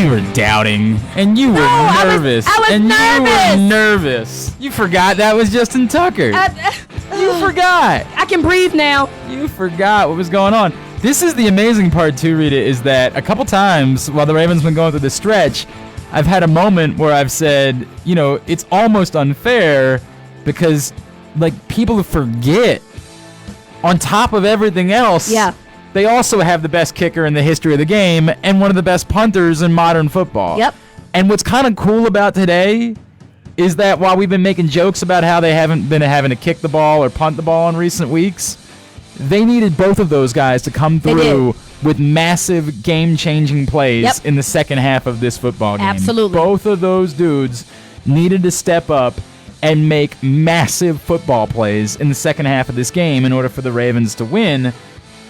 you were doubting, and you were nervous. I was and nervous. You were nervous. You forgot that was Justin Tucker. You forgot. I can breathe now. You forgot what was going on. This is the amazing part, too, Rita, is that a couple times while the Ravens been going through this stretch, I've had a moment where I've said, it's almost unfair because, people forget on top of everything else. Yeah. They also have the best kicker in the history of the game and one of the best punters in modern football. Yep. And what's kind of cool about today is that while we've been making jokes about how they haven't been having to kick the ball or punt the ball in recent weeks, they needed both of those guys to come through with massive game-changing plays in the second half of this football game. Absolutely. Both of those dudes needed to step up and make massive football plays in the second half of this game in order for the Ravens to win.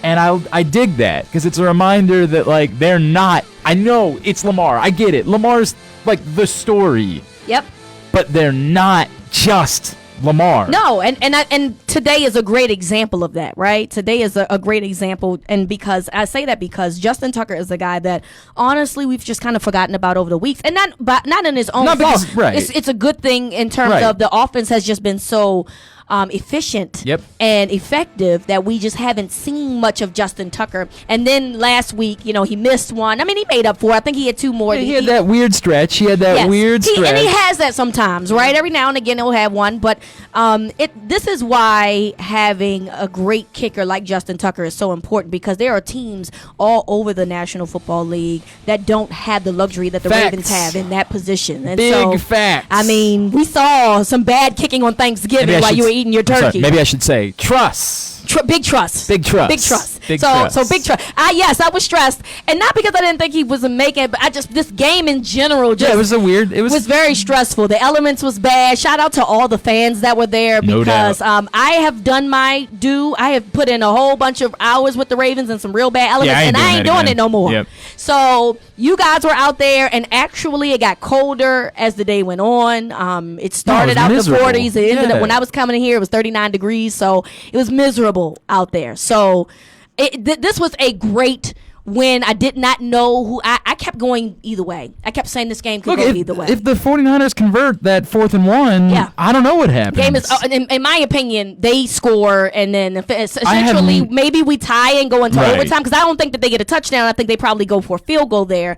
And I dig that because it's a reminder that, they're not. I know it's Lamar. I get it. Lamar's, the story. Yep. But they're not just Lamar. No, and today is a great example of that, right? Today is a great example, and because I say that because Justin Tucker is a guy that honestly we've just kind of forgotten about over the weeks, and not in his own fault. Right. It's a good thing in terms of the offense has just been so efficient and effective that we just haven't seen much of Justin Tucker. And then last week, he missed one. I mean, he made up for it. I think he had two more. Yeah, he had that weird stretch. He had that weird stretch. And he has that sometimes, right? Every now and again he'll have one. But this is why having a great kicker like Justin Tucker is so important, because there are teams all over the National Football League that don't have the luxury that the Ravens have in that position. And Big facts. I mean, we saw some bad kicking on Thanksgiving while you were eating your turkey. Maybe I should say trust. Big trust. Big trust. Big trust. Big so trust. Big trust. Yes, I was stressed, and not because I didn't think he was making it, but this game in general it was very stressful. The elements was bad. Shout out to all the fans that were there because I have done my due. I have put in a whole bunch of hours with the Ravens and some real bad elements, and I ain't doing it no more. Yep. So you guys were out there, and actually it got colder as the day went on. It started out in the 40s. It ended up, when I was coming in here, it was 39 degrees, so it was miserable out there. So this was a great win. I did not know who. I kept going either way. I kept saying this game could go either way. If the 49ers convert that 4th and 1, I don't know what happens. Game is, in my opinion, they score, and then essentially maybe we tie and go into overtime, because I don't think that they get a touchdown. I think they probably go for a field goal there,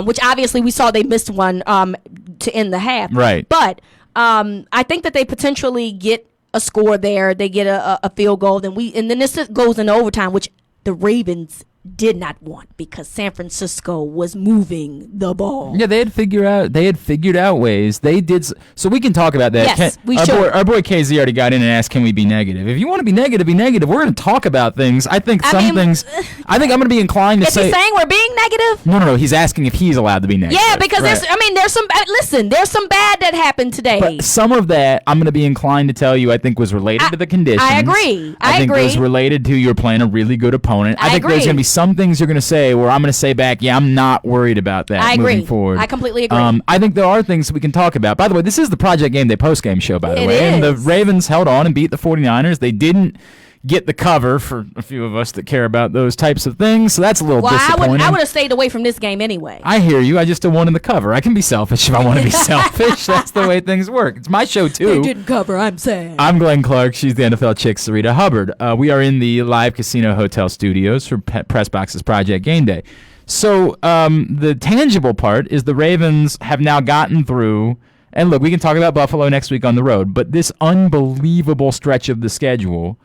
which obviously we saw they missed one to end the half. Right. But I think that they potentially get a score there. They get a field goal, and then this goes into overtime, which the Ravens did not want because San Francisco was moving the ball. Yeah, they had figured out ways. They did. So we can talk about that. Yes, we should. Our boy KZ already got in and asked, can we be negative? If you want to be negative, be negative. We're going to talk about things. I think I'm going to be inclined to say. Is he saying we're being negative? No. He's asking if he's allowed to be negative. Yeah, because there's some bad that happened today. But some of that, I'm going to be inclined to tell you, I think was related to the conditions. I agree. I think it was related to you're playing a really good opponent. I think there's going to be some things you're going to say where I'm going to say back, I'm not worried about that moving forward. I completely agree. I think there are things we can talk about. By the way, this is the Project Game Day postgame show, by the way. Is. And the Ravens held on and beat the 49ers. They didn't get the cover for a few of us that care about those types of things, so that's a little disappointing. I would have stayed away from this game anyway. I hear you. I just don't want in the cover. I can be selfish if I want to be selfish. That's the way things work. It's my show, too. They didn't cover. I'm sad. I'm Glenn Clark. She's the NFL chick, Syreeta Hubbard. We are in the live casino hotel studios for Pressbox's Project Game Day. So the tangible part is the Ravens have now gotten through, and look, we can talk about Buffalo next week on the road, but this unbelievable stretch of the schedule,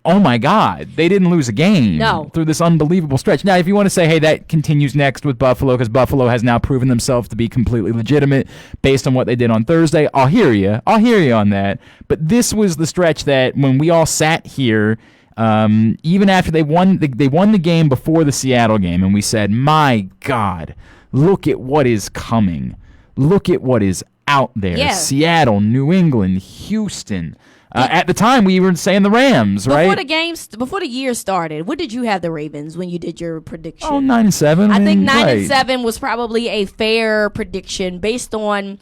oh my God, they didn't lose a game through this unbelievable stretch. Now, if you want to say, hey, that continues next with Buffalo because Buffalo has now proven themselves to be completely legitimate based on what they did on Thursday, I'll hear you. I'll hear you on that. But this was the stretch that when we all sat here, even after they won the game before the Seattle game, and we said, my God, look at what is coming. Look at what is out there. Yeah. Seattle, New England, Houston. At the time, we were saying the Rams, right? Before the year started, what did you have the Ravens when you did your prediction? Oh, 9-7. I think 9-7 was probably a fair prediction based on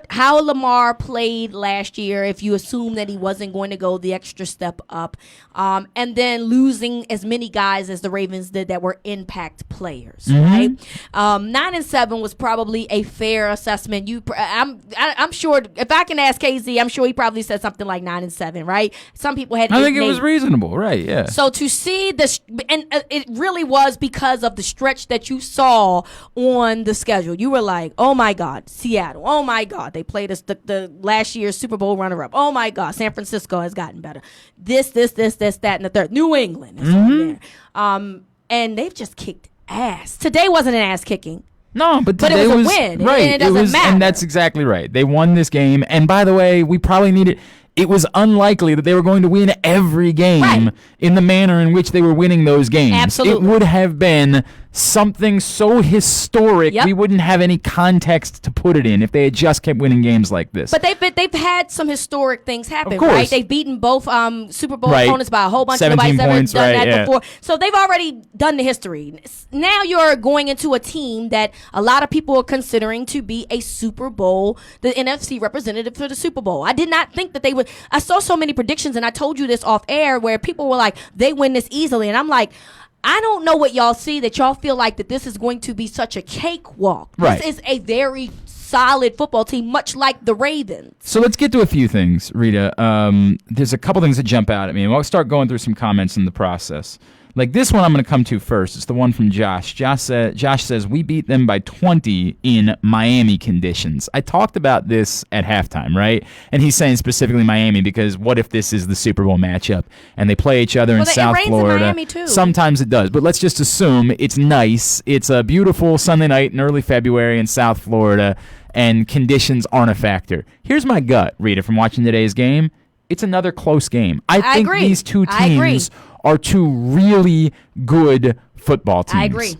how Lamar played last year, if you assume that he wasn't going to go the extra step up, and then losing as many guys as the Ravens did that were impact players, right? 9-7 was probably a fair assessment. I'm sure if I can ask KZ, I'm sure he probably said something like 9-7, right? Some people had. I think it was reasonable, right? Yeah. So to see this, and it really was because of the stretch that you saw on the schedule. You were like, oh my God, Seattle. Oh my God, they played us the last year's Super Bowl runner-up. Oh my God, San Francisco has gotten better. This, that, and the third. New England is on there. And they've just kicked ass. Today wasn't an ass kicking. No, but it was a win. Right. And it doesn't matter. And that's exactly right. They won this game. And by the way, we probably needed. It was unlikely that they were going to win every game in the manner in which they were winning those games. Absolutely. It would have been something so historic we wouldn't have any context to put it in if they had just kept winning games like this. But they've had some historic things happen, of course. right? They've beaten both Super Bowl opponents by a whole bunch. Nobody's ever done that before. So they've already done the history. Now you're going into a team that a lot of people are considering to be a Super Bowl, the NFC representative for the Super Bowl. I did not think that they would. I saw so many predictions, and I told you this off air, where people were like, they win this easily. And I'm like, I don't know what y'all see that y'all feel like that this is going to be such a cakewalk. Right. This is a very solid football team, much like the Ravens. So let's get to a few things, Rita. There's a couple things that jump out at me, and we'll start going through some comments in the process. Like this one I'm going to come to first. It's the one from Josh. Josh says, we beat them by 20 in Miami conditions. I talked about this at halftime, right? And he's saying specifically Miami because what if this is the Super Bowl matchup and they play each other in South Florida? In Miami too. Sometimes it does, but let's just assume it's nice. It's a beautiful Sunday night in early February in South Florida, and conditions aren't a factor. Here's my gut, Rita, from watching today's game. It's another close game. I think agree. these two teams are two really good football teams. I agree.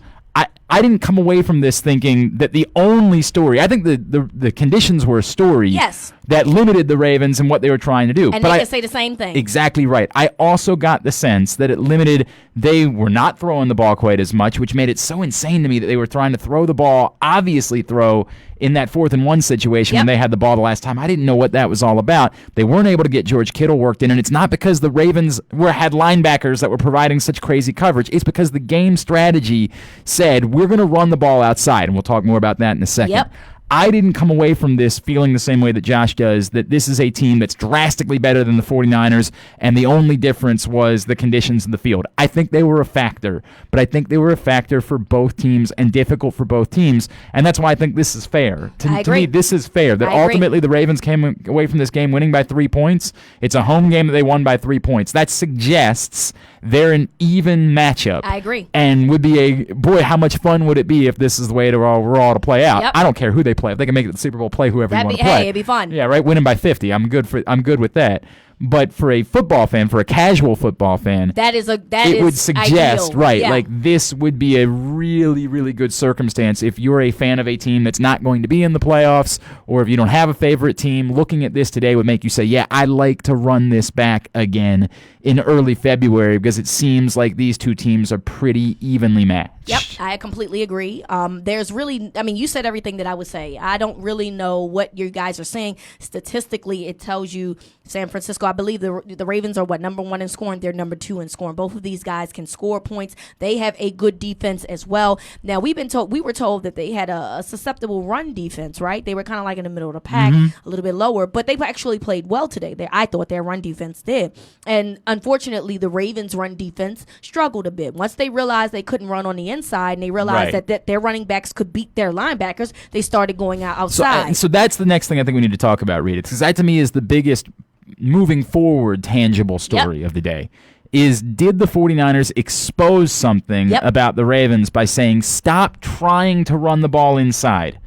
I didn't come away from this thinking that the only story, I think the conditions were a story that limited the Ravens and what they were trying to do. And they could say the same thing. Exactly right. I also got the sense that it limited, they were not throwing the ball quite as much, which made it so insane to me that they were trying to throw the ball, obviously throw in that 4th-and-1 situation when they had the ball the last time. I didn't know what that was all about. They weren't able to get George Kittle worked in, and it's not because the Ravens had linebackers that were providing such crazy coverage. It's because the game strategy said, we're going to run the ball outside, and we'll talk more about that in a second. Yep. I didn't come away from this feeling the same way that Josh does, that this is a team that's drastically better than the 49ers, and the only difference was the conditions in the field. I think they were a factor, but I think they were a factor for both teams and difficult for both teams, and that's why I think this is fair. To me, this is fair, that ultimately the Ravens came away from this game winning by 3 points. It's a home game that they won by 3 points. That suggests they're an even matchup. I agree. And would be boy, how much fun would it be if this is the way we're all to play out? Yep. I don't care who they play. If they can make it to the Super Bowl, play whoever you want to play. Hey, it'd be fun. Yeah, right. Winning by 50, I'm good with that. But for a football fan, for a casual football fan, it would suggest ideal. like this would be a really, really good circumstance if you're a fan of a team that's not going to be in the playoffs, or if you don't have a favorite team. Looking at this today would make you say, yeah, I like to run this back again in early February, because it seems like these two teams are pretty evenly matched. Yep, I completely agree. There's really, you said everything that I would say. I don't really know what you guys are saying. Statistically, it tells you San Francisco, I believe the Ravens are number 1 in scoring. They're number 2 in scoring. Both of these guys can score points. They have a good defense as well. Now, we were told that they had a susceptible run defense, right? They were kind of like in the middle of the pack, a little bit lower, but they've actually played well today. I thought their run defense did. And unfortunately, the Ravens' run defense struggled a bit. Once they realized they couldn't run on the inside, and they realized that their running backs could beat their linebackers, they started going outside. So that's the next thing I think we need to talk about, Rita, because that to me is the biggest moving forward tangible story of the day. Is, did the 49ers expose something about the Ravens by saying, stop trying to run the ball inside?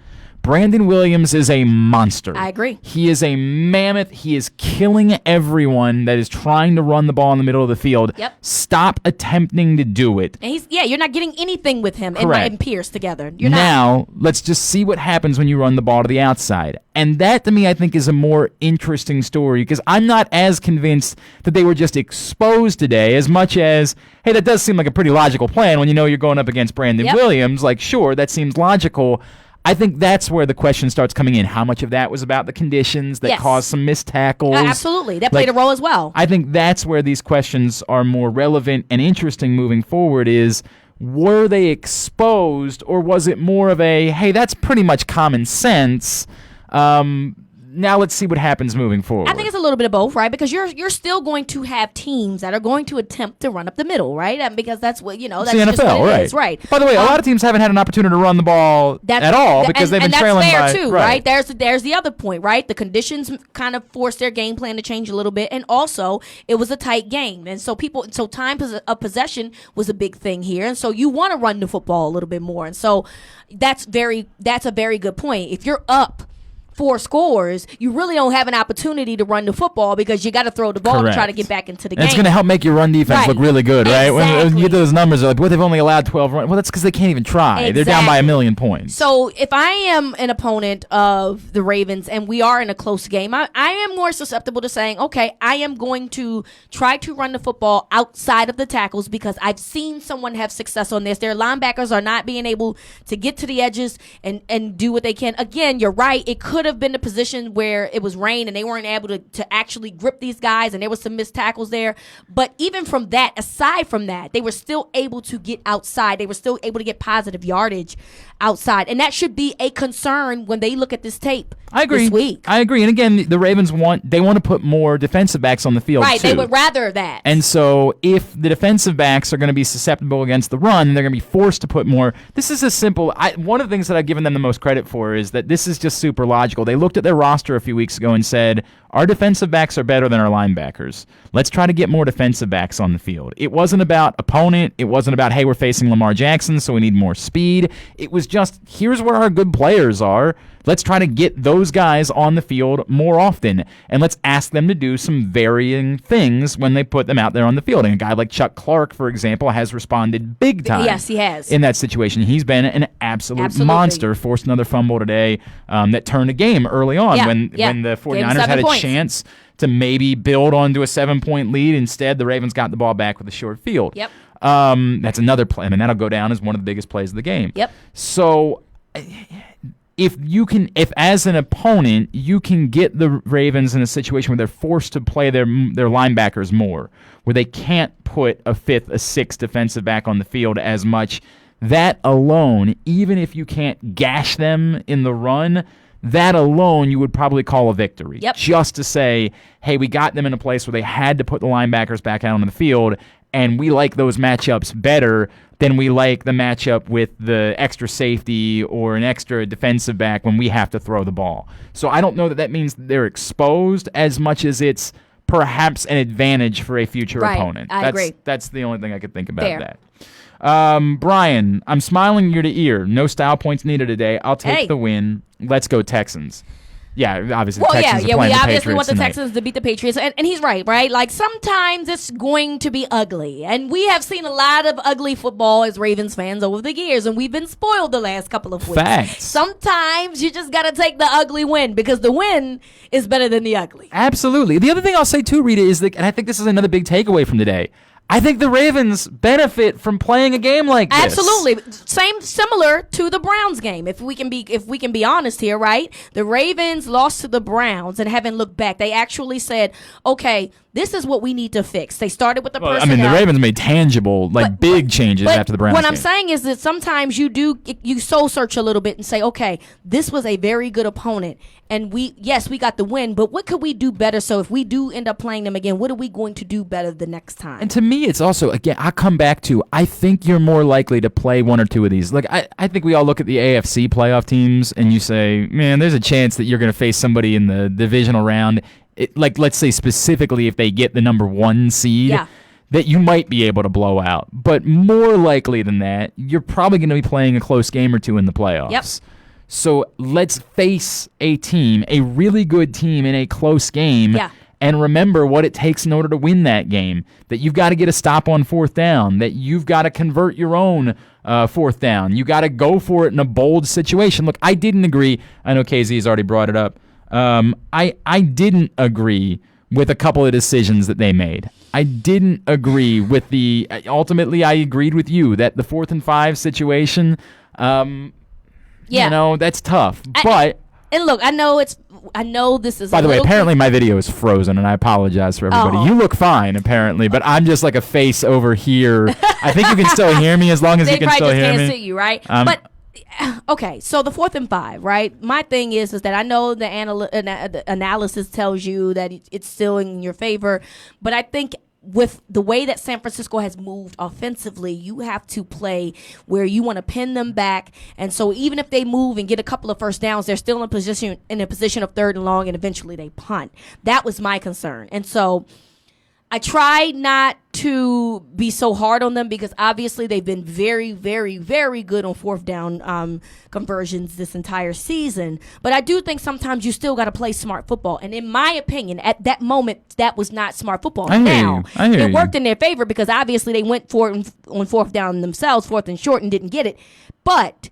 Brandon Williams is a monster. I agree. He is a mammoth. He is killing everyone that is trying to run the ball in the middle of the field. Yep. Stop attempting to do it. And you're not getting anything with him and Pierce together. Now, let's just see what happens when you run the ball to the outside. And that, to me, I think is a more interesting story, because I'm not as convinced that they were just exposed today as much as, hey, that does seem like a pretty logical plan when you know you're going up against Brandon Williams. Like, sure, that seems logical. I think that's where the question starts coming in. How much of that was about the conditions that caused some missed tackles? Absolutely. That played a role as well. I think that's where these questions are more relevant and interesting moving forward is, were they exposed, or was it more of a, hey, that's pretty much common sense? Now let's see what happens moving forward. I think it's a little bit of both, right? Because you're still going to have teams that are going to attempt to run up the middle, right? Because that's what that's the NFL, just what it is, right? By the way, a lot of teams haven't had an opportunity to run the ball at all because they've been trailing by. And that's fair too, right? There's the other point, right? The conditions kind of forced their game plan to change a little bit, and also it was a tight game, and so time of possession was a big thing here, and so you want to run the football a little bit more, and so that's a very good point. If you're up 4 scores, you really don't have an opportunity to run the football because you got to throw the ball to try to get back into the game. It's going to help make your run defense look really good, right? Exactly. When you get those numbers, they're like, they've only allowed 12 runs. Well, that's because they can't even try. Exactly. They're down by 1 million points. So if I am an opponent of the Ravens and we are in a close game, I am more susceptible to saying, okay, I am going to try to run the football outside of the tackles because I've seen someone have success on this. Their linebackers are not being able to get to the edges and do what they can. Again, you're right. It could have been the position where it was rain and they weren't able to actually grip these guys, and there was some missed tackles there. But even from that, aside from that, they were still able to get outside. They were still able to get positive yardage outside, and that should be a concern when they look at this tape. I agree. This week. I agree. And again, the Ravens want to put more defensive backs on the field, right? too. They would rather that. And so if the defensive backs are going to be susceptible against the run, they're going to be forced to put more. This is a simple. One of the things that I've given them the most credit for is that this is just super logical. They looked at their roster a few weeks ago and said, our defensive backs are better than our linebackers. Let's try to get more defensive backs on the field. It wasn't about opponent. It wasn't about, hey, we're facing Lamar Jackson, so we need more speed. It was just, here's where our good players are. Let's try to get those guys on the field more often, and let's ask them to do some varying things when they put them out there on the field. And a guy like Chuck Clark, for example, has responded big time. Yes, he has. In that situation. He's been an absolutely monster. Forced another fumble today that turned a game early on when the 49ers had a chance to maybe build onto a 7-point lead. Instead, the Ravens got the ball back with a short field. Yep. That's another play. I mean, that'll go down as one of the biggest plays of the game. Yep. So if as an opponent you can get the Ravens in a situation where they're forced to play their linebackers more, where they can't put a 5th, a 6th defensive back on the field as much, that alone, even if you can't gash them in the run, that alone you would probably call a victory. Yep. Just to say, hey, we got them in a place where they had to put the linebackers back out on the field, and we like those matchups better than we like the matchup with the extra safety or an extra defensive back when we have to throw the ball. So I don't know that means they're exposed as much as it's perhaps an advantage for a future opponent. I agree. That's the only thing I could think about that. Brian, I'm smiling ear to ear. No style points needed today. I'll take the win. Let's go Texans. Yeah, obviously. Well, the Texans we obviously want the tonight. Texans to beat the Patriots, and he's right? Like sometimes it's going to be ugly, and we have seen a lot of ugly football as Ravens fans over the years, and we've been spoiled the last couple of weeks. Facts. Sometimes you just got to take the ugly win because the win is better than the ugly. Absolutely. The other thing I'll say too, Rita, is that, and I think this is another big takeaway from today, I think the Ravens benefit from playing a game like this. Absolutely. Similar to the Browns game. If we can be honest here, right? The Ravens lost to the Browns and haven't looked back. They actually said, okay, this is what we need to fix. They started with the personnel. I mean, the Ravens made tangible, big changes after the Browns What game. I'm saying is that sometimes you soul search a little bit and say, okay, this was a very good opponent, and we got the win, but what could we do better? So if we do end up playing them again, what are we going to do better the next time? And to me, it's also, again, I come back to, I think you're more likely to play one or two of these. Like, I think we all look at the AFC playoff teams and you say, man, there's a chance that you're going to face somebody in the divisional round. Like, let's say specifically if they get the number 1 seed, that you might be able to blow out. But more likely than that, you're probably going to be playing a close game or two in the playoffs. Yep. So let's face a team, a really good team in a close game, and remember what it takes in order to win that game. That you've got to get a stop on 4th down, that you've got to convert your own 4th down. You got to go for it in a bold situation. Look, I didn't agree. I know KZ has already brought it up. I didn't agree with a couple of decisions that they made. I didn't agree with ultimately I agreed with you that the 4th and 5 situation, Yeah. That's tough. But and look, I know this is. By the way, apparently my video is frozen, and I apologize for everybody. Oh. You look fine, apparently, but I'm just like a face over here. I think you can still hear me as long as you can still hear me. They probably just can't see you, right? But okay, so the 4th and 5, right? My thing is that I know the analysis tells you that it's still in your favor, but I think with the way that San Francisco has moved offensively, you have to play where you want to pin them back. And so even if they move and get a couple of first downs, they're still in a position of 3rd and long, and eventually they punt. That was my concern. And so I tried not to be so hard on them because obviously they've been very, very, very good on 4th down conversions this entire season. But I do think sometimes you still got to play smart football. And in my opinion, at that moment, that was not smart football. I hear you. It worked in their favor because obviously they went for it on 4th down themselves, 4th and short, and didn't get it. But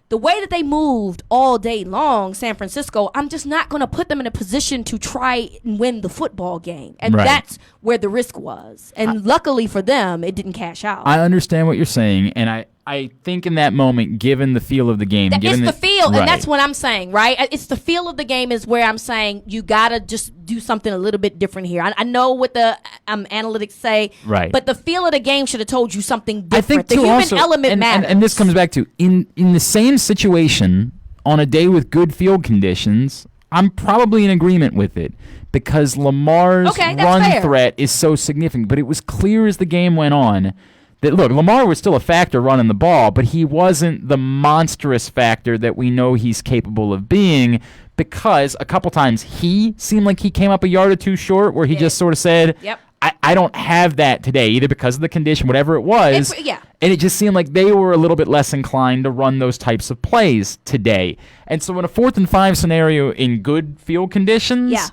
the way that they moved all day long, San Francisco, I'm just not going to put them in a position to try and win the football game. And that's where the risk was. And luckily for them, it didn't cash out. I understand what you're saying, and I think in that moment, given the feel of the game, it's the feel, and that's what I'm saying, right? It's the feel of the game is where I'm saying you gotta just do something a little bit different here. I know what the analytics say, right? But the feel of the game should have told you something different. I think the human element matters. And this comes back to in the same situation on a day with good field conditions, I'm probably in agreement with it because Lamar's run threat is so significant. But it was clear as the game went on that, look, Lamar was still a factor running the ball, but he wasn't the monstrous factor that we know he's capable of being because a couple times he seemed like he came up a yard or two short where he just sort of said, I don't have that today, either because of the condition, whatever it was. And it just seemed like they were a little bit less inclined to run those types of plays today. And so in a 4th and 5 scenario in good field conditions,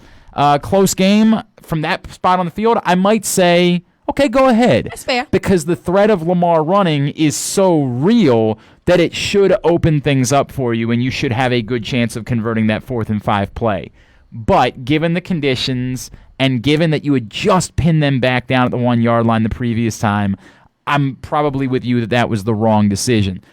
close game, from that spot on the field, I might say, okay, go ahead. That's fair. Because the threat of Lamar running is so real that it should open things up for you, and you should have a good chance of converting that 4th and 5 play. But given the conditions, and given that you had just pinned them back down at the 1 yard line the previous time, I'm probably with you that was the wrong decision.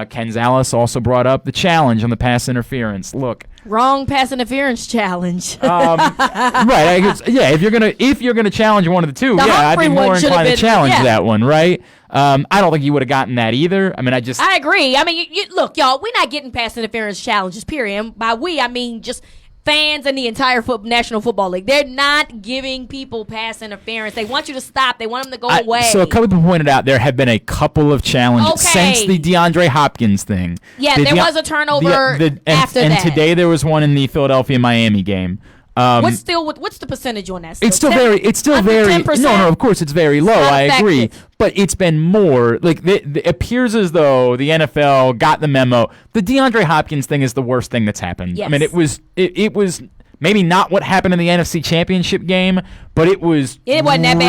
Ken Zales also brought up the challenge on the pass interference. Look, wrong pass interference challenge. Right. If you're gonna challenge one of the two, I'd be more inclined to challenge that one, right? I don't think you would have gotten that either. I mean, I agree. I mean, look, y'all, we're not getting pass interference challenges. Period. And by we, I mean just fans and the entire National Football League. They're not giving people pass interference. They want you to stop. They want them to go away. So a couple people pointed out there have been a couple of challenges since the DeAndre Hopkins thing. Yeah, there was a turnover after that. And today there was one in the Philadelphia-Miami game. What's the percentage on that? It's still very 10%? No, of course it's very low. I agree, but it's been more like it appears as though the NFL got the memo. The DeAndre Hopkins thing is the worst thing that's happened. Yes. I mean, it was maybe not what happened in the NFC Championship game, but it wasn't that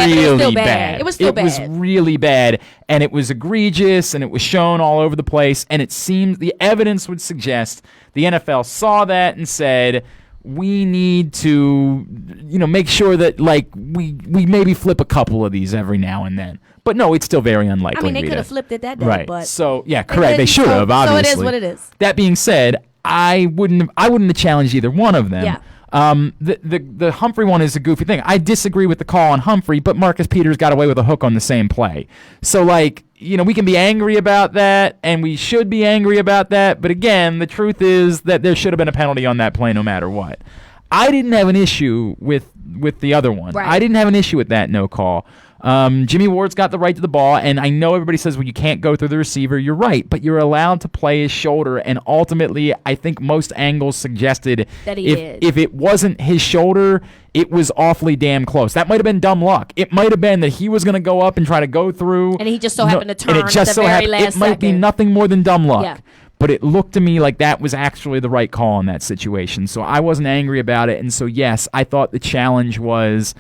bad. But it was still bad. It was really bad, and it was egregious, and it was shown all over the place. And it seems the evidence would suggest the NFL saw that and said, we need to, make sure that we maybe flip a couple of these every now and then. But no, it's still very unlikely. I mean, they could have flipped it that day, right? But so yeah, correct. They should have, obviously. So it is what it is. That being said, I wouldn't have challenged either one of them. Yeah. The Humphrey one is a goofy thing. I disagree with the call on Humphrey, but Marcus Peters got away with a hook on the same play. So we can be angry about that, and we should be angry about that. But again, the truth is that there should have been a penalty on that play no matter what. I didn't have an issue with the other one. Right. I didn't have an issue with that no call. Jimmy Ward's got the right to the ball, and I know everybody says, well, you can't go through the receiver. You're right, but you're allowed to play his shoulder, and ultimately, I think most angles suggested that if it wasn't his shoulder, it was awfully damn close. That might have been dumb luck. It might have been that he was going to go up and try to go through. And he just so happened to turn at the very last second. It might be nothing more than dumb luck. Yeah. But it looked to me like that was actually the right call in that situation. So I wasn't angry about it. And so, yes, I thought the challenge was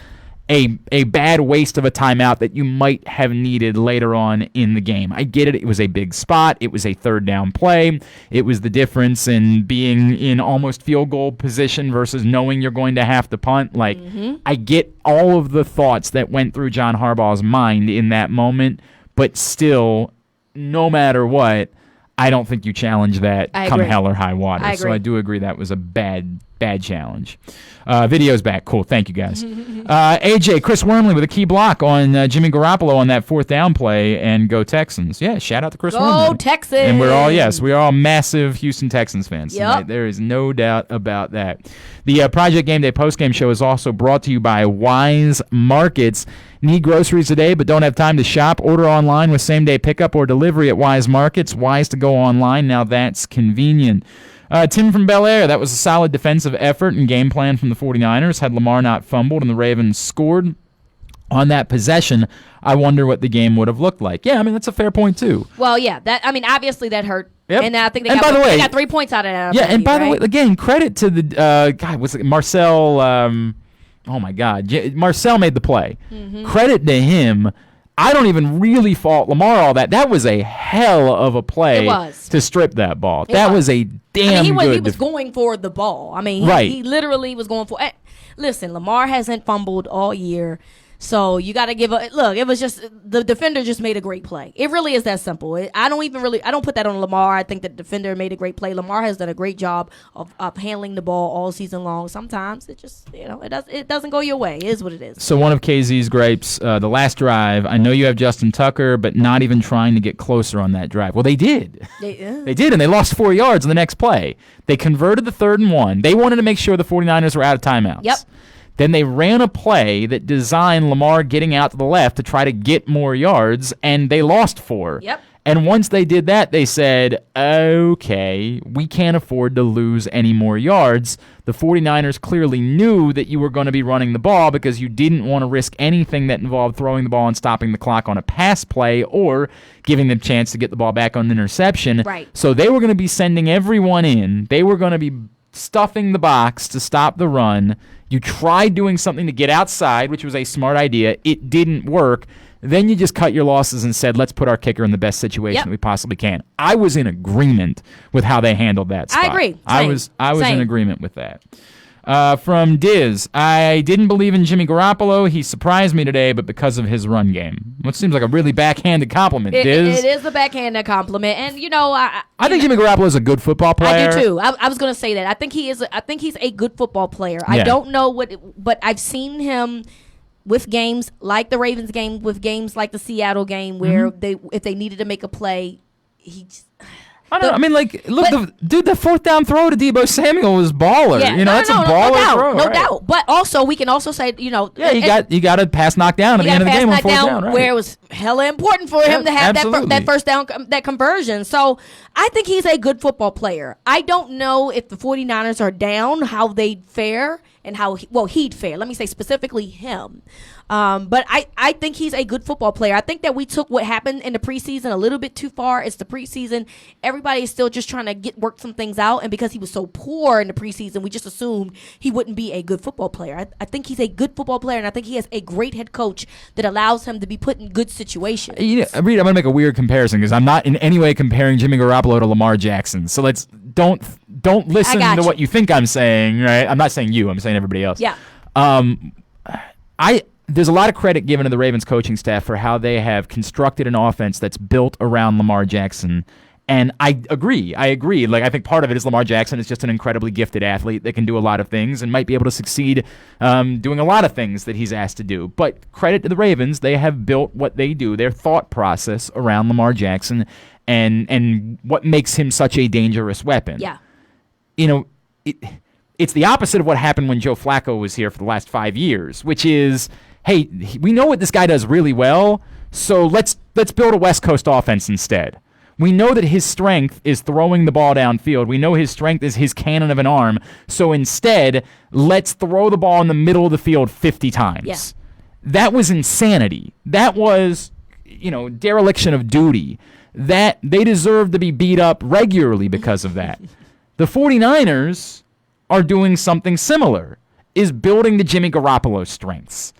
a bad waste of a timeout that you might have needed later on in the game. I get it. It was a big spot. It was a third down play. It was the difference in being in almost field goal position versus knowing you're going to have to punt. I get all of the thoughts that went through John Harbaugh's mind in that moment. But still, no matter what, I don't think you challenge that come hell or high water. So I do agree that was a bad challenge. Video's back. Cool. Thank you, guys. AJ, Chris Wormley with a key block on Jimmy Garoppolo on that 4th down play, and go Texans. Yeah, shout out to Chris Wormley. Go Texans. And we're all massive Houston Texans fans tonight. There is no doubt about that. The Project Game Day postgame show is also brought to you by Wise Markets. Need groceries today but don't have time to shop? Order online with same-day pickup or delivery at Wise Markets. Wise to go online. Now that's convenient. Tim from Bel Air, that was a solid defensive effort and game plan from the 49ers. Had Lamar not fumbled and the Ravens scored on that possession, I wonder what the game would have looked like. Yeah, I mean, that's a fair point, too. Well, yeah, obviously that hurt. Yep. And I think they got 3 points out of that. Yeah, and by the way, again, credit to the Marcel, oh my God, Marcel made the play. Mm-hmm. Credit to him. I don't even really fault Lamar all that. That was a hell of a play to strip that ball. That was a damn good. He was going for the ball. I mean, he literally was going for it. Listen, Lamar hasn't fumbled all year. So you got to give a look. It was just the defender just made a great play. It really is that simple. I don't put that on Lamar. I think the defender made a great play. Lamar has done a great job of handling the ball all season long. Sometimes it just it doesn't go your way. It is what it is. So one of KZ's gripes, the last drive. I know you have Justin Tucker, but not even trying to get closer on that drive. Well, they did. They did, and they lost 4 yards on the next play. They converted the 3rd and 1. They wanted to make sure the 49ers were out of timeouts. Yep. Then they ran a play that designed Lamar getting out to the left to try to get more yards, and they lost 4. Yep. And once they did that, they said, okay, we can't afford to lose any more yards. The 49ers clearly knew that you were going to be running the ball because you didn't want to risk anything that involved throwing the ball and stopping the clock on a pass play or giving them a chance to get the ball back on an interception. Right. So they were going to be sending everyone in. They were going to be stuffing the box to stop the run. You tried doing something to get outside, which was a smart idea. It didn't work. Then you just cut your losses and said, let's put our kicker in the best situation we possibly can. I was in agreement with how they handled that spot. I agree. I was in agreement with that. From Diz, I didn't believe in Jimmy Garoppolo. He surprised me today, but because of his run game. Which seems like a really backhanded compliment, Diz. It is a backhanded compliment. And, I think Jimmy Garoppolo is a good football player. I do, too. I was going to say that. I think he's a good football player. Yeah. I don't know but I've seen him with games like the Ravens game, with games like the Seattle game, where if they needed to make a play, he just... I don't know. I mean, the 4th down throw to Deebo Samuel was baller. Yeah, that's a baller throw. No doubt. But also, we can also say, Yeah, you got a pass knocked down at the end of the game on 4th down. Right. Where it was hella important for him to have that first down, that conversion. So I think he's a good football player. I don't know if the 49ers are down, how they'd fare and he'd fare. Let me say specifically him. But I think he's a good football player. I think that we took what happened in the preseason a little bit too far. It's the preseason. Everybody is still just trying to work some things out. And because he was so poor in the preseason, we just assumed he wouldn't be a good football player. I think he's a good football player, and I think he has a great head coach that allows him to be put in good situations. Reed, I'm going to make a weird comparison because I'm not in any way comparing Jimmy Garoppolo to Lamar Jackson. So don't listen to what you think I'm saying, right? I'm not saying you. I'm saying everybody else. Yeah. There's a lot of credit given to the Ravens coaching staff for how they have constructed an offense that's built around Lamar Jackson. And I agree. I think part of it is Lamar Jackson is just an incredibly gifted athlete that can do a lot of things and might be able to succeed doing a lot of things that he's asked to do. But credit to the Ravens, they have built what they do, their thought process around Lamar Jackson and what makes him such a dangerous weapon. Yeah. It's the opposite of what happened when Joe Flacco was here for the last 5 years, which is, hey, we know what this guy does really well, so let's build a West Coast offense instead. We know that his strength is throwing the ball downfield. We know his strength is his cannon of an arm. So instead, let's throw the ball in the middle of the field 50 times. Yeah. That was insanity. That was, dereliction of duty. That they deserve to be beat up regularly because of that. The 49ers are doing something similar, is building the Jimmy Garoppolo strengths.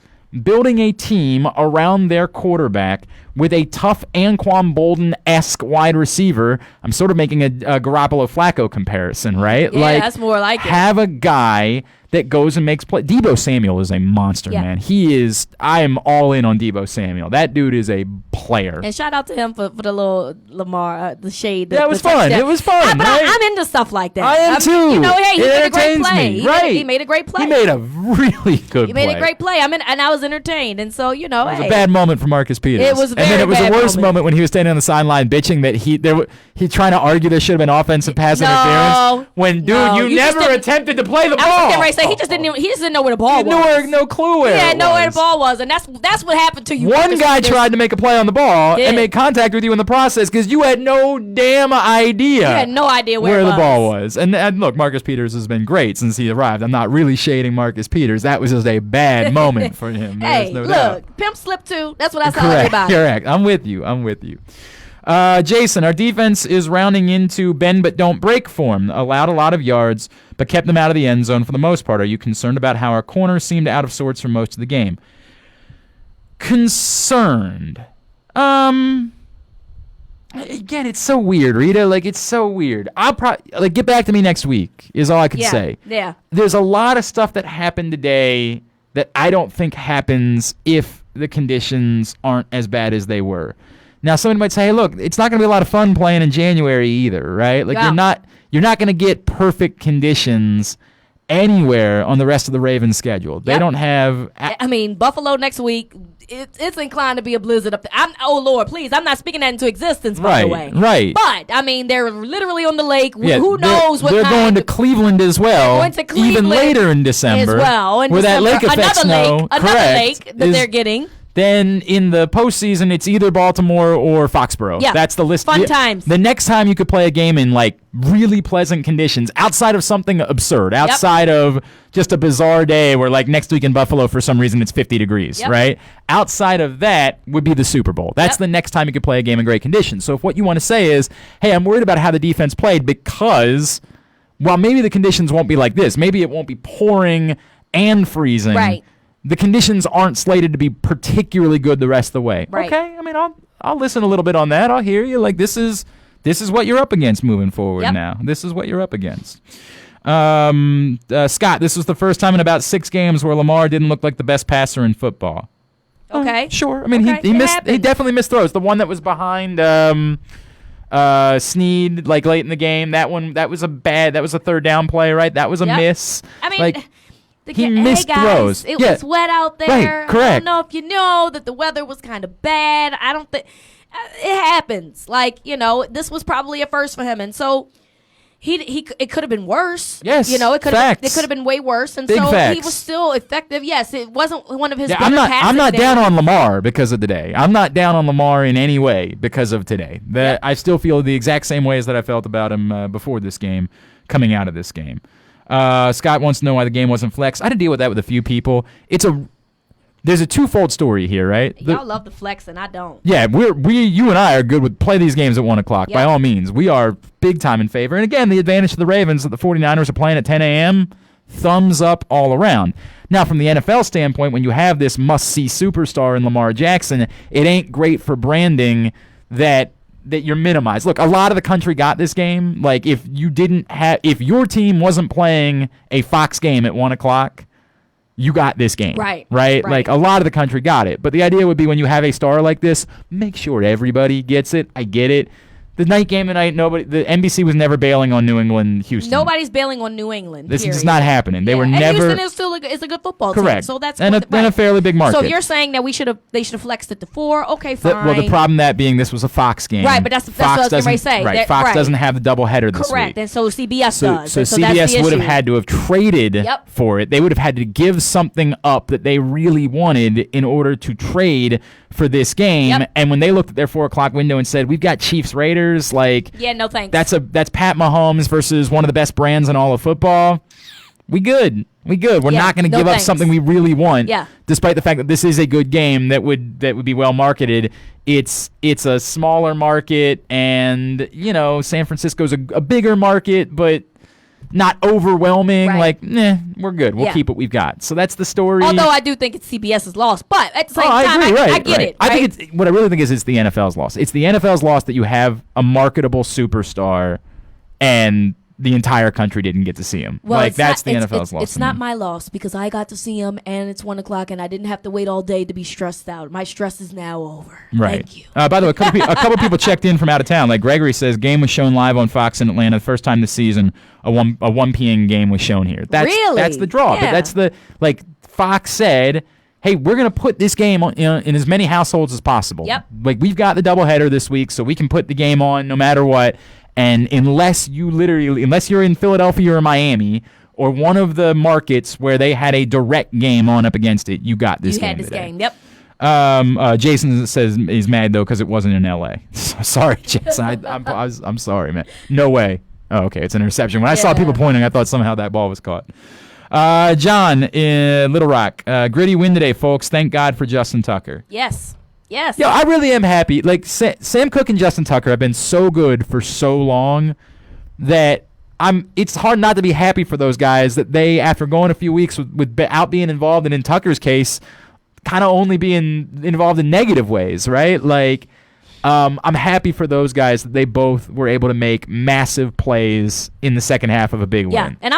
Building a team around their quarterback with a tough Anquan Bolden-esque wide receiver. I'm sort of making a Garoppolo-Flacco comparison, right? Yeah, that's more like it. Have a guy that goes and makes play. Deebo Samuel is a monster, man. He is. I am all in on Deebo Samuel. That dude is a player. And shout out to him for the little Lamar, the shade. That was fun. It was fun. But right? I'm into stuff like that. I am too. You know, hey, he made a great entertains play. me. Right. He made a great play. He made a really good play. He made a great play. And I was entertained. And so, you know, it was a bad moment for Marcus Peters. It was a very And then it was bad a worse moment when he was standing on the sideline bitching that he trying to argue there should have been offensive pass interference. When, dude, you never attempted to play the ball. I was getting ready to say, he just didn't know where the ball was. No clue where he had it know was. where the ball was, and that's what happened to you. One guy tried to make a play on the ball and made contact with you in the process because you had no damn idea. You had no idea where the ball was. And look, Marcus Peters has been great since he arrived. I'm not really shading Marcus Peters. That was just a bad moment for him. Hey, no look, doubt. pimp slip too. That's what I tell everybody. Correct. I'm with you. Jason, our defense is rounding into bend but don't break form. Allowed a lot of yards, but kept them out of the end zone for the most part. Are you concerned about how our corners seemed out of sorts for most of the game? Concerned. Again, it's so weird, Rita. Like, it's so weird. I'll probably get back to me next week is all I could say. Yeah. There's a lot of stuff that happened today that I don't think happens if the conditions aren't as bad as they were. Now, somebody might say, hey, look, it's not going to be a lot of fun playing in January either, right? Like, you're not going to get perfect conditions anywhere on the rest of the Ravens schedule. They don't have... I mean, Buffalo next week, it's inclined to be a blizzard up there. Oh, Lord, please. I'm not speaking that into existence, by the way. Right. But, I mean, they're literally on the lake. Yeah, Who knows what They're going to Cleveland as well. They're going to Cleveland even later in December. As well. Where that lake effect snow, another lake that they're getting. Then in the postseason, it's either Baltimore or Foxborough. Yeah. That's the list. Fun times. The next time you could play a game in like really pleasant conditions, outside of something absurd, outside of just a bizarre day where like next week in Buffalo for some reason it's 50 degrees, right? Outside of that would be the Super Bowl. That's the next time you could play a game in great conditions. So if what you want to say is, hey, I'm worried about how the defense played because, well, maybe the conditions won't be like this. Maybe it won't be pouring and freezing. Right. The conditions aren't slated to be particularly good the rest of the way. Right. Okay, I mean, I'll listen a little bit on that. I'll hear you. Like, this is what you're up against moving forward now. This is what you're up against. Scott, this was the first time in about 6 games where Lamar didn't look like the best passer in football. Okay. Sure. I mean, he definitely missed throws. The one that was behind Snead, like, late in the game, that was a third down play, right? That was a miss. I mean... Like, he missed throws. It was wet out there. Right, correct. I don't know if you know that the weather was kind of bad. I don't think it happens. Like, you know, this was probably a first for him, and so it could have been worse. Yes, you know, it could have been way worse, and Big so facts. he was still effective. Yes, it wasn't one of his. I'm not down on Lamar because of today. I'm not down on Lamar in any way because of today. I still feel the exact same ways that I felt about him before this game, coming out of this game. Scott wants to know why the game wasn't flexed. I had to deal with that with a few people. There's a twofold story here, right? Y'all love the flex, and I don't. Yeah, you and I are good with play these games at 1 o'clock. By all means, we are big time in favor. And again, the advantage to the Ravens that the 49ers are playing at 10 a.m. Thumbs up all around. Now, from the NFL standpoint, when you have this must-see superstar in Lamar Jackson, it ain't great for branding that you're minimized. Look, a lot of the country got this game. Like, if your team wasn't playing a Fox game at 1 o'clock, you got this game. Right. Like, a lot of the country got it. But the idea would be when you have a star like this, make sure everybody gets it. I get it. The night game tonight, the NBC was never bailing on New England, Houston. Nobody's bailing on New England. This is not happening. They were and never. Houston is still a good football correct. team. So that's and a fairly big market. So you're saying that they should have flexed it to 4? Okay, fine. Well, the problem that being this was a Fox game. Right, but that's what I was going to say. Right, Fox doesn't have the doubleheader this week. Correct, and so CBS does. So CBS would have had to have traded for it. They would have had to give something up that they really wanted in order to trade for this game. And when they looked at their 4 o'clock window and said, "We've got Chiefs Raiders," like, yeah, no thanks. That's Pat Mahomes versus one of the best brands in all of football. We good. We're not going to give up something we really want. Yeah. Despite the fact that this is a good game that would be well marketed. It's a smaller market, and San Francisco's a bigger market, but not overwhelming. Right. Like, we're good. We'll keep what we've got. So that's the story. Although I do think it's CBS's loss, but at the same time, I get it. I think what I really think is it's the NFL's loss. It's the NFL's loss that you have a marketable superstar, and the entire country didn't get to see him. Well, like that's the NFL's loss. It's not my loss because I got to see him, and it's 1:00, and I didn't have to wait all day to be stressed out. My stress is now over. Right. Thank you. By the way, a couple people checked in from out of town. Like Gregory says, game was shown live on Fox in Atlanta. The first time this season, a 1 p.m. game was shown here. Really? That's the draw. Yeah. But that's the Fox said, hey, we're going to put this game on, in as many households as possible. Yep. Like, we've got the doubleheader this week, so we can put the game on no matter what. And unless you're in Philadelphia or Miami or one of the markets where they had a direct game on up against it, you got this game. You had this today. game, yep. Jason says he's mad, though, because it wasn't in L.A. Sorry, Jason. I'm sorry, man. No way. Oh, okay, it's an interception. When I saw people pointing, I thought somehow that ball was caught. John in Little Rock. Gritty win today, folks. Thank God for Justin Tucker. Yes. Yeah, I really am happy. Like, Sam Cook and Justin Tucker have been so good for so long that it's hard not to be happy for those guys that they, after going a few weeks without being involved, and in Tucker's case, kind of only being involved in negative ways, right? Like, I'm happy for those guys that they both were able to make massive plays in the second half of a big win. And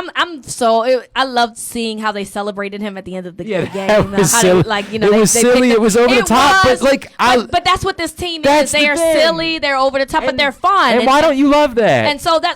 I loved seeing how they celebrated him at the end of the game. That was silly. It was silly. It was over the top. But that's what this team is. They are silly. They're over the top, but they're fun. And why don't you love that? And so and I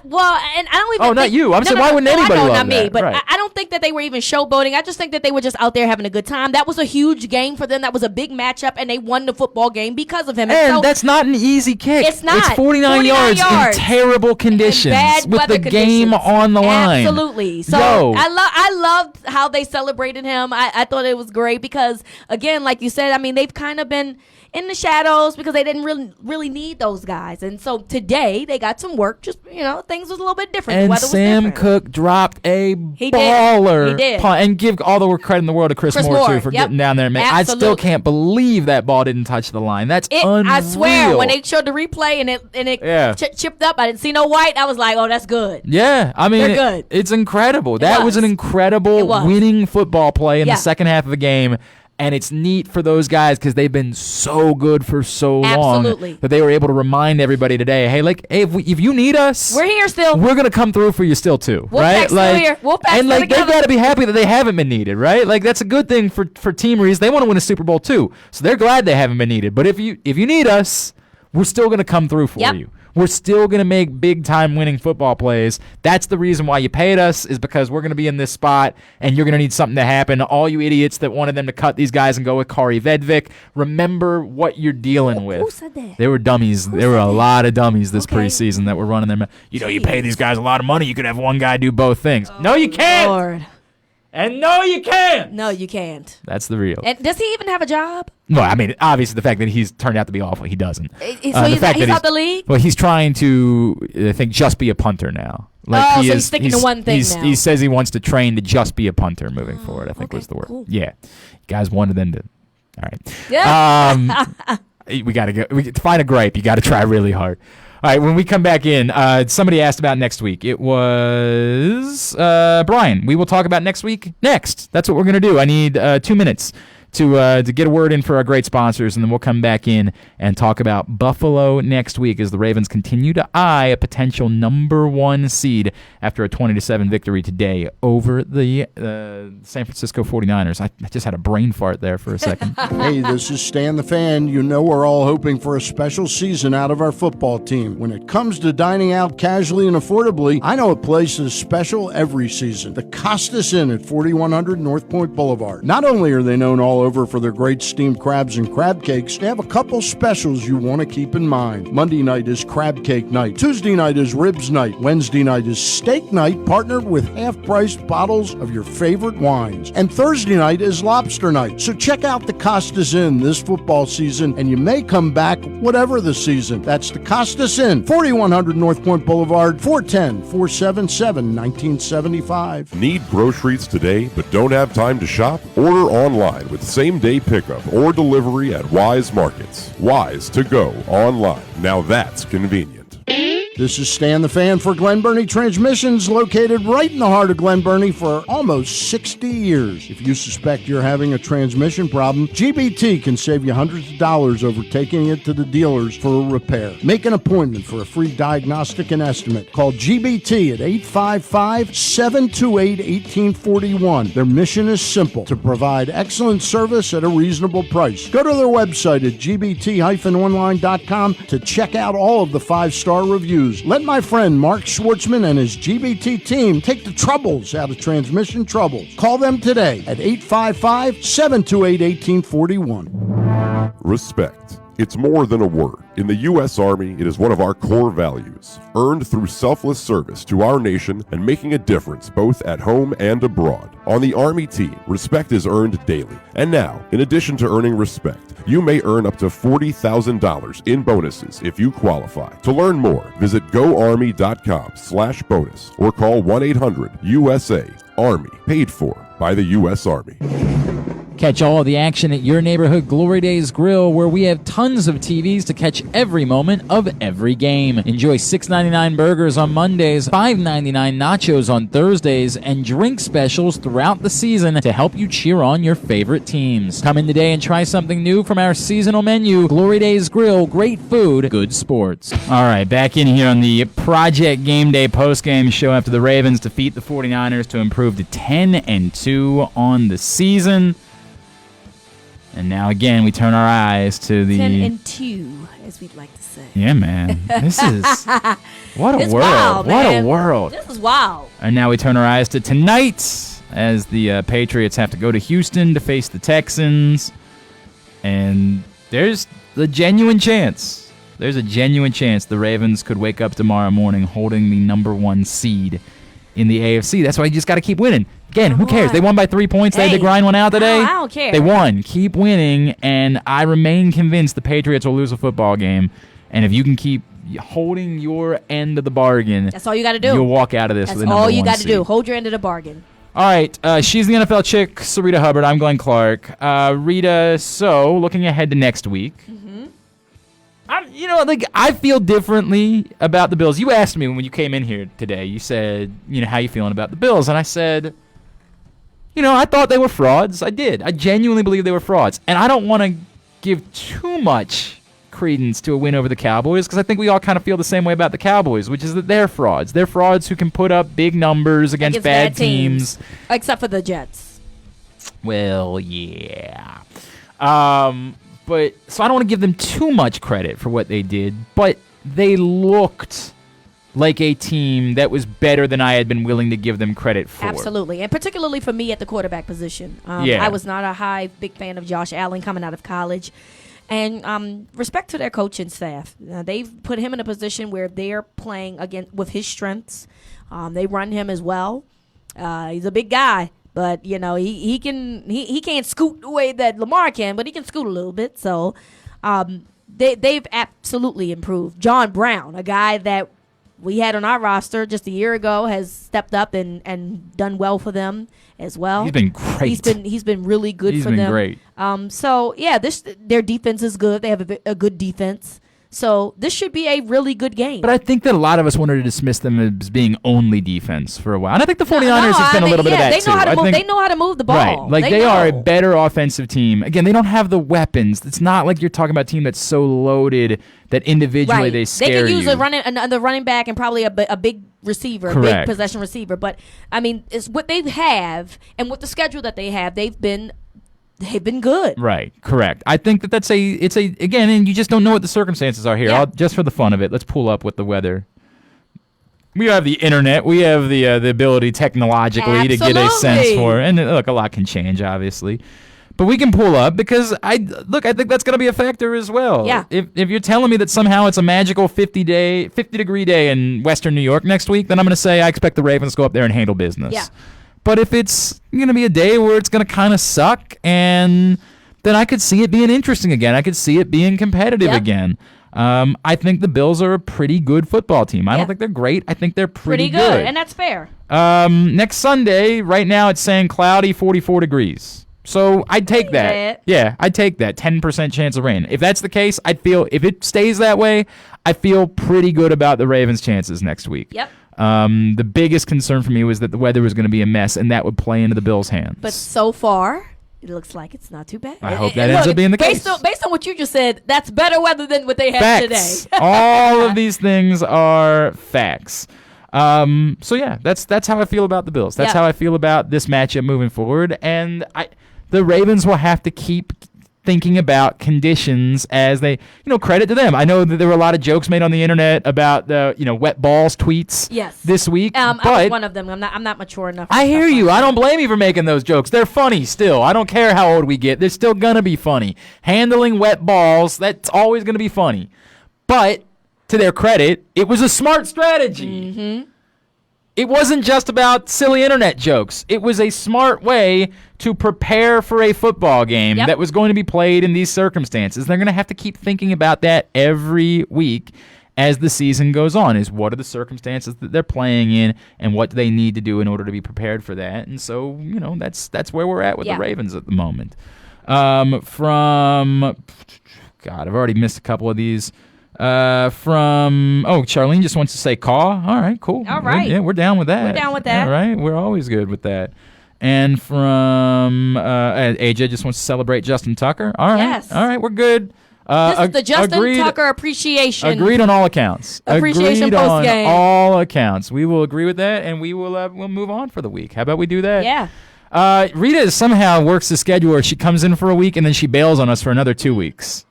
don't even. Not you. I'm saying, why wouldn't anybody love that? Not me. But I don't think that they were even showboating. I just think that they were just out there having a good time. That was a huge game for them. That was a big matchup, and they won the football game because of him. And that's not an easy kick. It's not. It's 49 yards in terrible conditions with the game on the line. Absolutely. So I loved how they celebrated him. I thought it was great because, again, like you said, I mean, they've kind of been in the shadows because they didn't really need those guys. And so today they got some work. Just, things was a little bit different. And the weather was Sam different. Cook dropped a baller. He did. Punt. And give all the credit in the world to Chris Moore, too, for getting down there. Man, I still can't believe that ball didn't touch the line. That's unreal. I swear, when they showed the replay and it chipped up, I didn't see no white. I was like, oh, that's good. Yeah, I mean, they're good. It's incredible. That was an incredible winning football play in the second half of the game. And it's neat for those guys because they've been so good for so long that they were able to remind everybody today, hey, if you need us, we're here still. We're gonna come through for you still too, right? They've got to be happy that they haven't been needed, right? Like that's a good thing for teamers. They want to win a Super Bowl too, so they're glad they haven't been needed. But if you need us, we're still gonna come through for you. We're still going to make big-time winning football plays. That's the reason why you paid us, is because we're going to be in this spot, and you're going to need something to happen. All you idiots that wanted them to cut these guys and go with Kari Vedvik, remember what you're dealing with. Who said that? There were dummies. There were a lot of dummies this preseason that were running their you pay these guys a lot of money. You could have one guy do both things. No, you can't. Lord. And no, you can't. No, you can't. That's the real. And does he even have a job? No, I mean, obviously the fact that he's turned out to be awful, he doesn't. So he's out the league? Well, he's trying to, I think, just be a punter now. So he's sticking to one thing now. He says he wants to train to just be a punter moving forward, I think was the word. Cool. Yeah. You guys wanted them to. All right. Yeah. We got to go. To find a gripe, you got to try really hard. All right, when we come back in, somebody asked about next week. It was Brian. We will talk about next week next. That's what we're going to do. I need 2 minutes to get a word in for our great sponsors, and then we'll come back in and talk about Buffalo next week as the Ravens continue to eye a potential number 1 seed after a 20-7 victory today over the San Francisco 49ers. I just had a brain fart there for a second. Hey, this is Stan the Fan. You know we're all hoping for a special season out of our football team. When it comes to dining out casually and affordably, I know a place is special every season. The Costas Inn at 4100 North Point Boulevard. Not only are they known all over for their great steamed crabs and crab cakes, they have a couple specials you want to keep in mind. Monday night is crab cake night. Tuesday night is ribs night. Wednesday night is steak night, partnered with half-price bottles of your favorite wines. And Thursday night is lobster night. So check out the Costas Inn this football season, and you may come back whatever the season. That's the Costas Inn, 4100 North Point Boulevard, 410-477-1975. Need groceries today but don't have time to shop? Order online with same-day pickup or delivery at Wise Markets. Wise to go online. Now that's convenient. This is Stan the Fan for Glen Burnie Transmissions, located right in the heart of Glen Burnie for almost 60 years. If you suspect you're having a transmission problem, GBT can save you hundreds of dollars over taking it to the dealers for a repair. Make an appointment for a free diagnostic and estimate. Call GBT at 855-728-1841. Their mission is simple: to provide excellent service at a reasonable price. Go to their website at gbt-online.com to check out all of the 5-star reviews. Let my friend Mark Schwartzman and his GBT team take the troubles out of transmission troubles. Call them today at 855-728-1841. Respect. It's more than a word. In the U.S. Army, it is one of our core values, earned through selfless service to our nation and making a difference both at home and abroad. On the Army team, respect is earned daily. And now, in addition to earning respect, you may earn up to $40,000 in bonuses if you qualify. To learn more, visit goarmy.com/bonus or call 1-800-USA-ARMY, paid for by the U.S. Army. Catch all of the action at your neighborhood Glory Days Grill, where we have tons of TVs to catch every moment of every game. Enjoy $6.99 burgers on Mondays, $5.99 nachos on Thursdays, and drink specials throughout the season to help you cheer on your favorite teams. Come in today and try something new from our seasonal menu. Glory Days Grill, great food, good sports. All right, back in here on the Project Game Day postgame show after the Ravens defeat the 49ers to improve to 10-2 on the season. And now again, we turn our eyes to the 10-2, as we'd like to say. Yeah, man. This is what a it's world! Wild, what man. a world! This is wild. And now we turn our eyes to tonight, as the Patriots have to go to Houston to face the Texans, and there's a genuine chance. There's a genuine chance the Ravens could wake up tomorrow morning holding the number 1 seed in the AFC. That's why you just got to keep winning. Again, who cares? They won by 3 points. They had to grind one out today. I don't care. They won. Keep winning, and I remain convinced the Patriots will lose a football game. And if you can keep holding your end of the bargain, that's all you got to do. You'll walk out of this with the number 1 seed. That's all you got to do. Hold your end of the bargain. All right. She's the NFL chick, Syreeta Hubbard. I'm Glenn Clark. Rita, so looking ahead to next week, I feel differently about the Bills. You asked me when you came in here today, you said, how you feeling about the Bills? And I said, I thought they were frauds. I did. I genuinely believe they were frauds. And I don't want to give too much credence to a win over the Cowboys because I think we all kind of feel the same way about the Cowboys, which is that they're frauds. They're frauds who can put up big numbers against bad teams. Except for the Jets. Well, yeah. But so I don't want to give them too much credit for what they did, but they looked like a team that was better than I had been willing to give them credit for. Absolutely, and particularly for me at the quarterback position. I was not a big fan of Josh Allen coming out of college. And respect to their coaching staff. They've put him in a position where they're playing again with his strengths. They run him as well. He's a big guy. But he can't scoot the way that Lamar can, but he can scoot a little bit. So they've absolutely improved. John Brown, a guy that we had on our roster just a year ago, has stepped up and done well for them as well. He's been great. He's been really good for them. He's been great. Their defense is good. They have a good defense. So this should be a really good game. But I think that a lot of us wanted to dismiss them as being only defense for a while. And I think the 49ers has been a little bit of that too. They know how to move the ball. Right. They are a better offensive team. Again, they don't have the weapons. It's not like you're talking about a team that's so loaded that individually they scare you. They could use another running back and probably a big receiver, a big possession receiver. But, it's what they have and with the schedule that they have, they've been good. Right, correct. I think it's again, and you just don't know what the circumstances are here. Yeah. Just for the fun of it, let's pull up what the weather. We have the internet. We have the ability technologically to get a sense for it. And look, a lot can change, obviously. But we can pull up because I think that's going to be a factor as well. Yeah. If you're telling me that somehow it's a magical 50-degree day in Western New York next week, then I'm going to say I expect the Ravens to go up there and handle business. Yeah. But if it's going to be a day where it's going to kind of suck, and then I could see it being interesting again. I could see it being competitive again. I think the Bills are a pretty good football team. I don't think they're great. I think they're pretty good. And that's fair. Next Sunday, right now it's saying cloudy, 44 degrees. So I'd take that. bad. Yeah, I'd take that 10% chance of rain. If that's the case, if it stays that way, I feel pretty good about the Ravens' chances next week. Yep. The biggest concern for me was that the weather was going to be a mess, and that would play into the Bills' hands. But so far, it looks like it's not too bad. I hope that ends up being the case. Based on what you just said, that's better weather than what they had Facts. today. All of these things are facts. So yeah, that's how I feel about the Bills. That's Yeah. how I feel about this matchup moving forward. And the Ravens will have to keep thinking about conditions as they, credit to them. I know that there were a lot of jokes made on the internet about the, wet balls tweets Yes. this week. I but was one of them. I'm not mature enough. I hear you. I don't blame you for making those jokes. They're funny still. I don't care how old we get. They're still going to be funny. Handling wet balls, that's always going to be funny. But to their credit, it was a smart strategy. Mm-hmm. It wasn't just about silly internet jokes. It was a smart way to prepare for a football game that was going to be played in these circumstances. They're going to have to keep thinking about that every week as the season goes on, is what are the circumstances that they're playing in and what do they need to do in order to be prepared for that. And so, that's where we're at with the Ravens at the moment. God, I've already missed a couple of these. Charlene just wants to say caw. All right, cool. All right. Yeah, we're down with that. We're down with that. All right, we're always good with that. And from AJ just wants to celebrate Justin Tucker. All right. Yes. All right, we're good. This is the Justin Tucker appreciation. Agreed on all accounts. Appreciation agreed post-game. on all accounts. We will agree with that, and we'll move on for the week. How about we do that? Yeah. Rita somehow works the schedule where she comes in for a week and then she bails on us for another 2 weeks.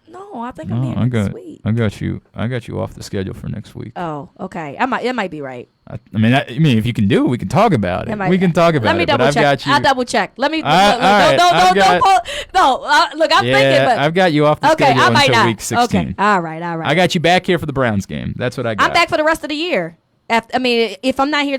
No, I think I'm here next week. I got you off the schedule for next week. Oh, okay. It might be right. I mean, if you can do it, we can talk about it. We can talk about it. Let me double check. I'll double check. Let me. Look, I'm thinking. But I've got you off the schedule I might until not. week 16. Okay. All right. I got you back here for the Browns game. That's what I got. I'm back for the rest of the year. If I'm not here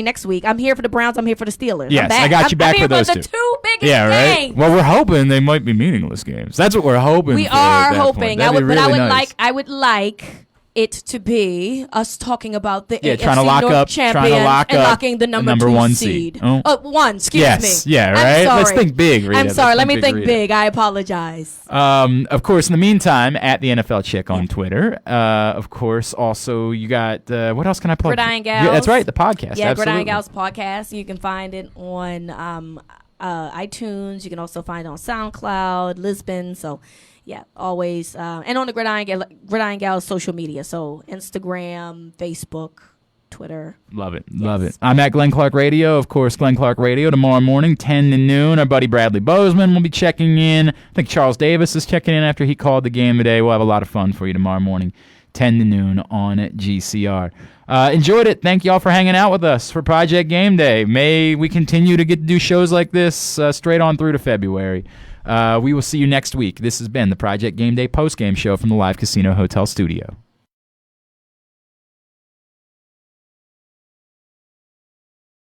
next week, I'm here for the Browns. I'm here for the Steelers. Yes, I got you back for those two. two. The two biggest right. games. Well, we're hoping they might be meaningless games. That's what we're hoping. We for are at that hoping. Point. I would like it to be us talking about the AFC trying to lock North up, champion and locking the number one seed. Oh. Excuse me. Yeah, right? I'm sorry. Let's think big, Rita. I'm sorry. Let me think Rita. big. I apologize. Of course, in the meantime, at the NFL Chick on Twitter. Of course, also you got, what else can I plug? Gridiron Gals. Yeah, that's right, the podcast. Yeah, absolutely. Gridiron Gals podcast. You can find it on iTunes. You can also find it on SoundCloud, Lisbon. So, yeah, always. And on the Gridiron Gals social media. So, Instagram, Facebook, Twitter. Love it. Love it. I'm at Glenn Clark Radio. Of course, Glenn Clark Radio tomorrow morning, 10 to noon. Our buddy Bradley Bozeman will be checking in. I think Charles Davis is checking in after he called the game today. We'll have a lot of fun for you tomorrow morning, 10 to noon on GCR. Enjoyed it. Thank you all for hanging out with us for Project Game Day. May we continue to get to do shows like this straight on through to February. We will see you next week. This has been the Project Game Day postgame show from the Live Casino Hotel Studio.